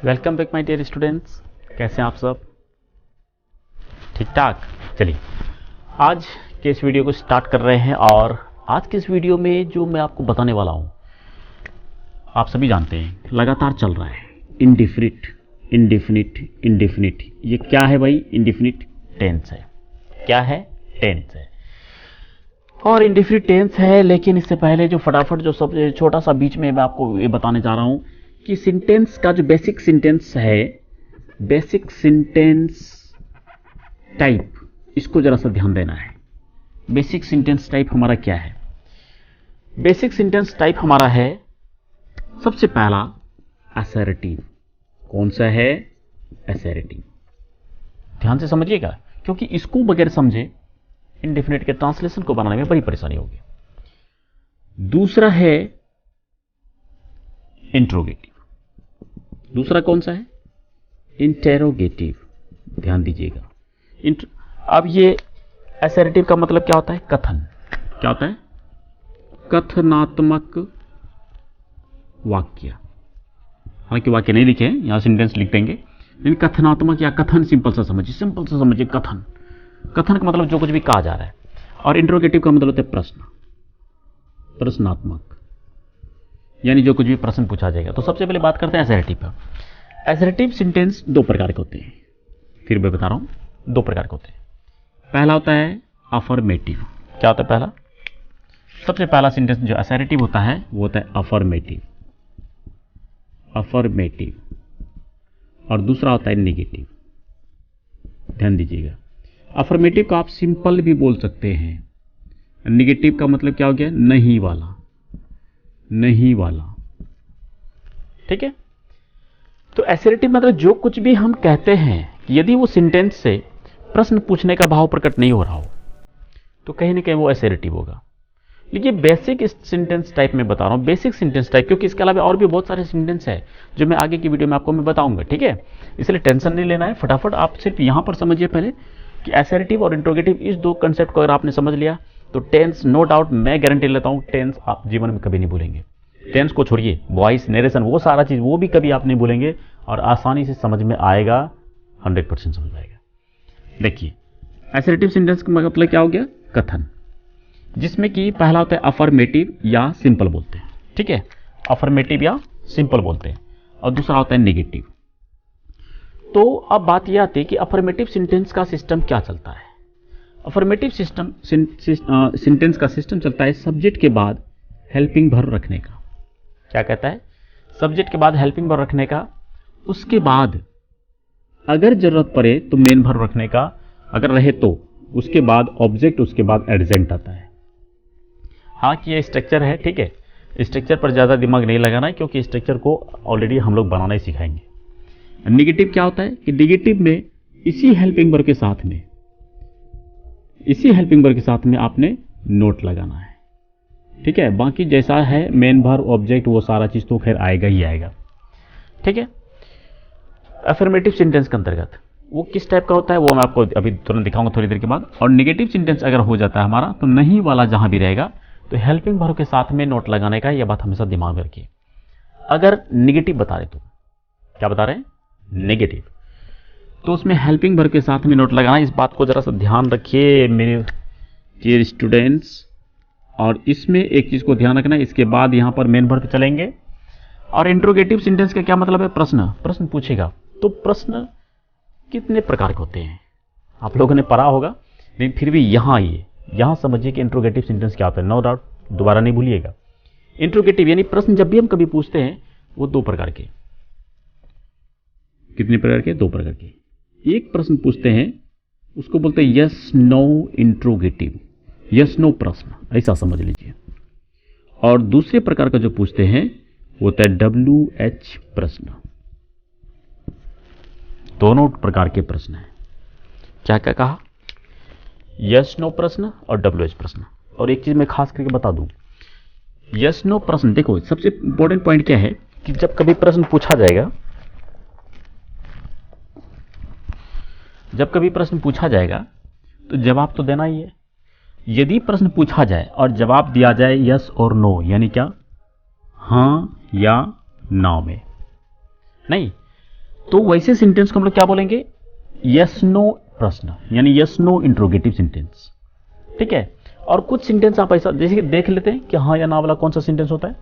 Welcome back my dear students. कैसे हैं आप सब? ठीक ठाक। चलिए आज के इस वीडियो को स्टार्ट कर रहे हैं और आज के इस वीडियो में जो मैं आपको बताने वाला हूं, आप सभी जानते हैं लगातार चल रहा है इंडिफिनिट इंडिफिनिट इंडिफिनिट। ये क्या है भाई? इंडिफिनिट टेंस है। क्या है? टेंस है और इंडिफिनिट टेंस है। लेकिन इससे पहले जो फटाफट जो सब छोटा सा बीच में मैं आपको ये बताने जा रहा हूं कि सेंटेंस का जो बेसिक सेंटेंस है, बेसिक सेंटेंस टाइप, इसको जरा सा ध्यान देना है। बेसिक सेंटेंस टाइप हमारा क्या है? बेसिक सेंटेंस टाइप हमारा है सबसे पहला असर्टिव। कौन सा है? असर्टिव। ध्यान से समझिएगा क्योंकि इसको बगैर समझे इंडेफिनिट के ट्रांसलेशन को बनाने में बड़ी परेशानी होगी। दूसरा है इंट्रोगेटिव। दूसरा कौन सा है? इंटेरोगेटिव। ध्यान दीजिएगा। अब ये असर्टिव का मतलब क्या होता है? कथन। क्या होता है? कथनात्मक वाक्य। हालांकि वाक्य नहीं लिखे हैं, यहां सेंटेंस लिख देंगे, लेकिन कथनात्मक या कथन सिंपल सा समझिए, सिंपल सा समझिए। कथन, कथन का मतलब जो कुछ भी कहा जा रहा है। और इंट्रोगेटिव का मतलब होता है प्रश्न, प्रश्नात्मक, यानी जो कुछ भी प्रश्न पूछा जाएगा। तो सबसे पहले बात करते हैं असर्टिव पर। असर्टिव सेंटेंस दो प्रकार के होते हैं, फिर मैं बता रहा हूं दो प्रकार के होते हैं। पहला होता है अफर्मेटिव। क्या होता है पहला? सबसे पहला सेंटेंस जो असर्टिव होता है वो होता है अफर्मेटिव, अफर्मेटिव। और दूसरा होता है नेगेटिव। ध्यान दीजिएगा, अफर्मेटिव को आप सिंपल भी बोल सकते हैं। नेगेटिव का मतलब क्या हो गया? नहीं वाला, नहीं वाला। ठीक है। तो असर्टिव मतलब जो कुछ भी हम कहते हैं, यदि वो सेंटेंस से प्रश्न पूछने का भाव प्रकट नहीं हो रहा हो तो कहीं ना कहीं वो असर्टिव होगा। लेकिन बेसिक सेंटेंस टाइप में बता रहा हूं, बेसिक सेंटेंस टाइप, क्योंकि इसके अलावा और भी बहुत सारे सेंटेंस है जो मैं आगे की वीडियो में आपको मैं बताऊंगा। ठीक है, इसलिए टेंशन नहीं लेना है। फटाफट आप सिर्फ यहां पर समझिए पहले कि असर्टिव और इंट्रोगेटिव, इस दो कंसेप्ट को अगर आपने समझ लिया तो टेंस, नो डाउट मैं गारंटी लेता हूं, टेंस आप जीवन में कभी नहीं भूलेंगे। टेंस को छोड़िए, वॉइस, नरेशन, वो सारा चीज वो भी कभी आप नहीं भूलेंगे और आसानी से समझ में आएगा, 100% समझ में आएगा। देखिए, असर्टिव सेंटेंस का मतलब क्या हो गया? कथन, जिसमें कि पहला होता है अफर्मेटिव या सिंपल बोलते हैं। ठीक है, अफर्मेटिव या सिंपल बोलते हैं। और दूसरा होता है नेगेटिव। तो अब बात यह आती है कि अफर्मेटिव सेंटेंस का सिस्टम क्या चलता है। अफर्मेटिव सिस्टम सेंटेंस का सिस्टम चलता है सब्जेक्ट के बाद हेल्पिंग वर्ब रखने का। क्या कहता है? सब्जेक्ट के बाद हेल्पिंग वर्ब रखने का, उसके बाद अगर जरूरत पड़े तो मेन वर्ब रखने का, अगर रहे तो उसके बाद ऑब्जेक्ट, उसके बाद एडजेंट आता है। हाँ कि ये स्ट्रक्चर है। ठीक है, स्ट्रक्चर पर ज्यादा दिमाग नहीं लगाना है क्योंकि स्ट्रक्चर को ऑलरेडी हम लोग बनाना ही सिखाएंगे। नेगेटिव क्या होता है कि नेगेटिव में इसी हेल्पिंग वर्ब के साथ में, इसी हेल्पिंग वर्ब के साथ में आपने नोट लगाना है। ठीक है, बाकी जैसा है मेन वर्ब, ऑब्जेक्ट, वो सारा चीज तो खैर आएगा ही आएगा। ठीक है। अफर्मेटिव सेंटेंस के अंतर्गत वो किस टाइप का होता है वो मैं आपको अभी तुरंत दिखाऊंगा थोड़ी देर के बाद। और नेगेटिव सेंटेंस अगर हो जाता है हमारा तो नहीं वाला जहां भी रहेगा तो हेल्पिंग वर्ब के साथ में नोट लगाने का, यह बात हमेशा दिमाग में रखिए। अगर नेगेटिव बता रहे तो क्या बता रहे हैं? नेगेटिव, तो उसमें हेल्पिंग वर्ब के साथ में नोट लगाना, इस बात को जरा सा ध्यान रखिए मेरे डियर स्टूडेंट्स। और इसमें एक चीज को ध्यान रखना है, इसके बाद यहां पर मेन वर्ब चलेंगे। और इंट्रोगेटिव सेंटेंस का क्या मतलब है? प्रश्न, प्रश्न पूछेगा। तो प्रश्न कितने प्रकार के होते हैं आप लोगों ने पढ़ा होगा, लेकिन फिर भी यहां आइए, यहां समझिए कि इंट्रोगेटिव सेंटेंस क्या होता है। नो डाउट, दोबारा नहीं भूलिएगा। इंट्रोगेटिव यानी प्रश्न जब भी हम कभी पूछते हैं वो दो प्रकार के। कितने प्रकार के? दो प्रकार के। एक प्रश्न पूछते हैं उसको बोलते हैं yes no interrogative, yes no प्रश्न, ऐसा समझ लीजिए। और दूसरे प्रकार का जो पूछते हैं वो होता है WH प्रश्न। दोनों प्रकार के प्रश्न हैं। क्या क्या कहा? यस नो प्रश्न और WH प्रश्न। और एक चीज मैं खास करके बता दूं, यस नो प्रश्न, देखो सबसे इंपॉर्टेंट पॉइंट क्या है कि जब कभी प्रश्न पूछा जाएगा, जब कभी प्रश्न पूछा जाएगा तो जवाब तो देना ही है। यदि प्रश्न पूछा जाए और जवाब दिया जाए यस और नो, यानी क्या? हां या ना में, नहीं, तो वैसे सेंटेंस को हम लोग क्या बोलेंगे, यस नो प्रश्न, यानी यस नो इंट्रोगेटिव सेंटेंस। ठीक है, और कुछ सेंटेंस आप ऐसा जैसे देख लेते हैं कि हाँ या ना वाला कौन सा सेंटेंस होता है।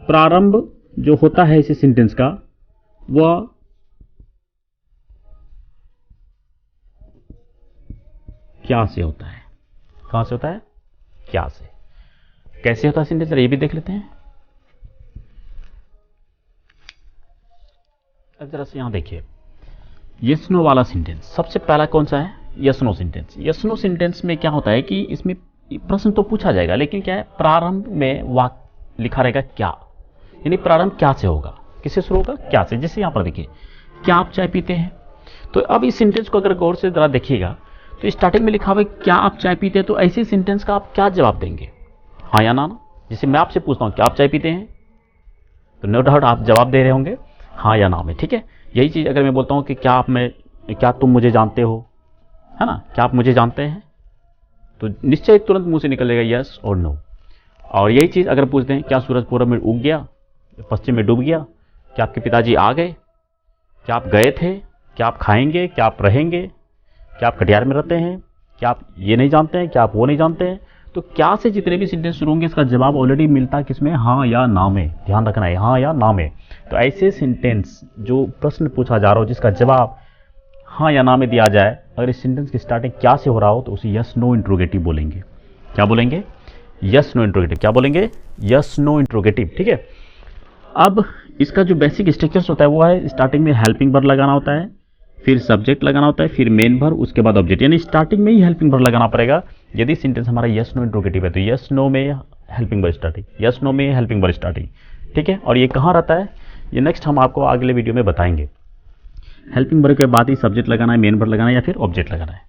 प्रारंभ जो होता है इसी सेंटेंस का वह क्या से होता है, कहां से होता है, क्या से। कैसे होता है सेंटेंस, ये भी देख लेते हैं। अब जरा से यहां देखिए, यस नो वाला सेंटेंस सबसे पहला कौन सा है, yes no sentence. Yes no sentence में क्या होता है कि इसमें प्रश्न तो पूछा जाएगा, लेकिन क्या है, प्रारंभ में वाक्य लिखा रहेगा क्या, यानी प्रारंभ क्या से होगा, किससे शुरू होगा, क्या से। जैसे यहां पर देखिए, क्या आप चाय पीते हैं। तो अब इस सेंटेंस को अगर गौर से जरा देखिएगा तो स्टार्टिंग में लिखा हुआ है क्या आप चाय पीते हैं, तो ऐसे सेंटेंस का आप क्या जवाब देंगे, हाँ या ना। जैसे मैं आपसे पूछता हूं क्या आप चाय पीते हैं, तो नो डाउट आप जवाब दे रहे होंगे हाँ या ना में। ठीक है, यही चीज अगर मैं बोलता हूं कि क्या तुम मुझे जानते हो, है ना, क्या आप मुझे जानते हैं, तो निश्चय तुरंत मुंह से निकलेगा यस और नो। और यही चीज अगर पूछते हैं क्या सूरज पूरब में उग गया, पश्चिम में डूब गया, क्या आपके पिताजी आ गए, क्या आप गए थे, क्या आप खाएंगे, क्या आप रहेंगे, क्या आप कटिहार में रहते हैं, क्या आप ये नहीं जानते हैं, क्या आप वो नहीं जानते हैं। तो क्या से जितने भी सेंटेंस शुरू होंगे इसका जवाब ऑलरेडी मिलता है किसमें, हाँ या ना में। ध्यान रखना है, हाँ या ना में। तो ऐसे सेंटेंस जो प्रश्न पूछा जा रहा हो जिसका जवाब हाँ या ना में दिया जाए, अगर इस सेंटेंस की स्टार्टिंग क्या से हो रहा हो तो उसे यस नो इंट्रोगेटिव बोलेंगे। क्या बोलेंगे, यस नो इंट्रोगेटिव। क्या बोलेंगे, यस नो इंट्रोगेटिव। ठीक है, अब इसका जो बेसिक स्ट्रक्चर होता है वो है, स्टार्टिंग में हेल्पिंग वर्ब लगाना होता है, फिर सब्जेक्ट लगाना होता है, फिर मेन वर्ब, उसके बाद ऑब्जेक्ट। यानी स्टार्टिंग में ही हेल्पिंग वर्ब लगाना पड़ेगा यदि सेंटेंस हमारा यस नो इंट्रोगेटिव है। तो यस नो में helping verb starting, yes no में हेल्पिंग वर्ब स्टार्टिंग। ठीक है, और ये कहाँ रहता है, ये नेक्स्ट हम आपको अगले वीडियो में बताएंगे। हेल्पिंग वर्ब के बाद ही सब्जेक्ट लगाना है, मेन वर्ब लगाना है या फिर ऑब्जेक्ट लगाना है।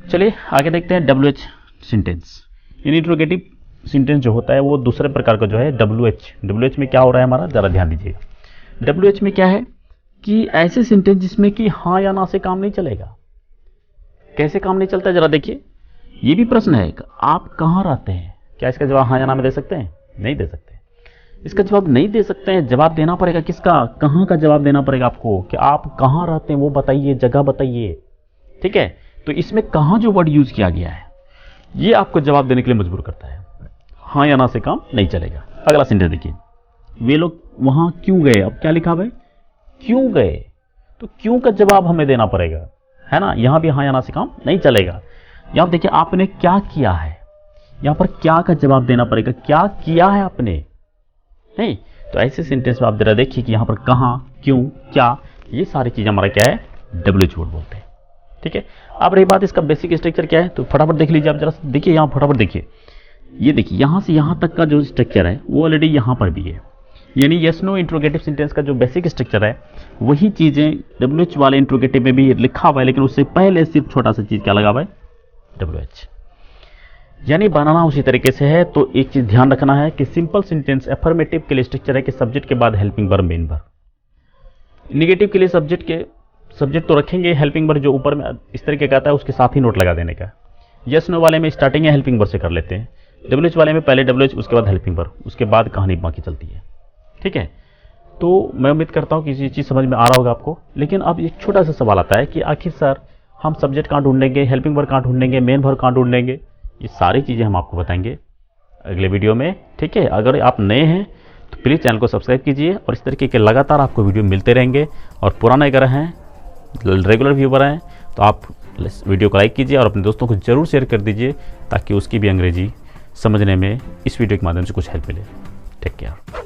चलिए आगे देखते हैं WH सेंटेंस। यानी इंट्रोगेटिव सेंटेंस जो होता है वो दूसरे प्रकार का जो है WH में क्या हो रहा है हमारा, जरा ध्यान दीजिएगा। WH में क्या है कि ऐसे सेंटेंस जिसमें कि हाँ या ना से काम नहीं चलेगा। कैसे काम नहीं चलता है, जरा देखिए। ये भी प्रश्न है, आप कहाँ रहते हैं, क्या इसका जवाब हाँ या ना में दे सकते हैं, नहीं दे सकते। इसका जवाब नहीं दे सकते हैं, जवाब देना पड़ेगा किसका, कहाँ का जवाब देना पड़ेगा आपको, कि आप कहाँ रहते हैं वो बताइए, जगह बताइए। ठीक है, तो इसमें कहाँ जो वर्ड यूज किया गया है ये आपको जवाब देने के लिए मजबूर करता है। हाँ या ना से काम नहीं चलेगा। अगला सेंटेंस देखिए, वे लोग वहां क्यों गए। अब क्या लिखा है, क्यों गए, तो क्यों का जवाब हमें देना पड़ेगा, है ना। यहां भी हाँ या ना से काम नहीं चलेगा। यहां देखिए आपने क्या किया है, यहां पर क्या का जवाब देना पड़ेगा, क्या किया है आपने, नहीं। तो ऐसे सेंटेंस में आप जरा देखिए कि यहां पर कहां, क्यों, क्या, ये सारी चीजें हमारा क्या है, WH वर्ड बोलते हैं। ठीक है, अब रही बात इसका बेसिक स्ट्रक्चर क्या है, तो फटाफट देख लीजिए आप जरा देखिए, यहां फटाफट देखिए। ये देखिए यहां से यहां तक का जो स्ट्रक्चर है वो ऑलरेडी यहां पर भी है। यानी यस नो इंट्रोगेटिव सेंटेंस का जो बेसिक स्ट्रक्चर है वही चीजें WH वाले इंट्रोगेटिव में भी लिखा हुआ है, लेकिन उससे पहले सिर्फ छोटा सा चीज क्या लगा हुआ है, WH। यानी बनाना उसी तरीके से है। तो एक चीज ध्यान रखना है कि सिंपल सेंटेंस अफर्मेटिव के लिए स्ट्रक्चर है कि सब्जेक्ट के बाद helping verb, main verb. Negative के लिए सब्जेक्ट तो रखेंगे, हेल्पिंग वर्ब जो ऊपर में इस तरीके का आता है उसके साथ ही नोट लगा देने का। यस नो वाले में स्टार्टिंग है हेल्पिंग वर्ब से कर लेते हैं, WH वाले में पहले WH उसके बाद हेल्पिंग वर्ब, उसके बाद कहानी बाकी चलती है। ठीक है, तो मैं उम्मीद करता हूं कि ये चीज समझ में आ रहा होगा आपको। लेकिन अब एक छोटा सा सवाल आता है कि आखिर सर हम सब्जेक्ट कहाँ ढूंढेंगे, हेल्पिंग वर्ब कहाँ ढूंढेंगे, मेन वर्ब कहाँ ढूंढेंगे। ये सारी चीजें हम आपको बताएंगे अगले वीडियो में। ठीक है, अगर आप नए हैं तो प्लीज चैनल को सब्सक्राइब कीजिए और इस तरीके के लगातार आपको वीडियो मिलते रहेंगे। और पुराने अगर हैं, रेगुलर व्यूवर हैं, तो आप वीडियो को लाइक कीजिए और अपने दोस्तों को जरूर शेयर कर दीजिए ताकि उसकी भी अंग्रेजी समझने में इस वीडियो के माध्यम से कुछ हेल्प मिले। Take care.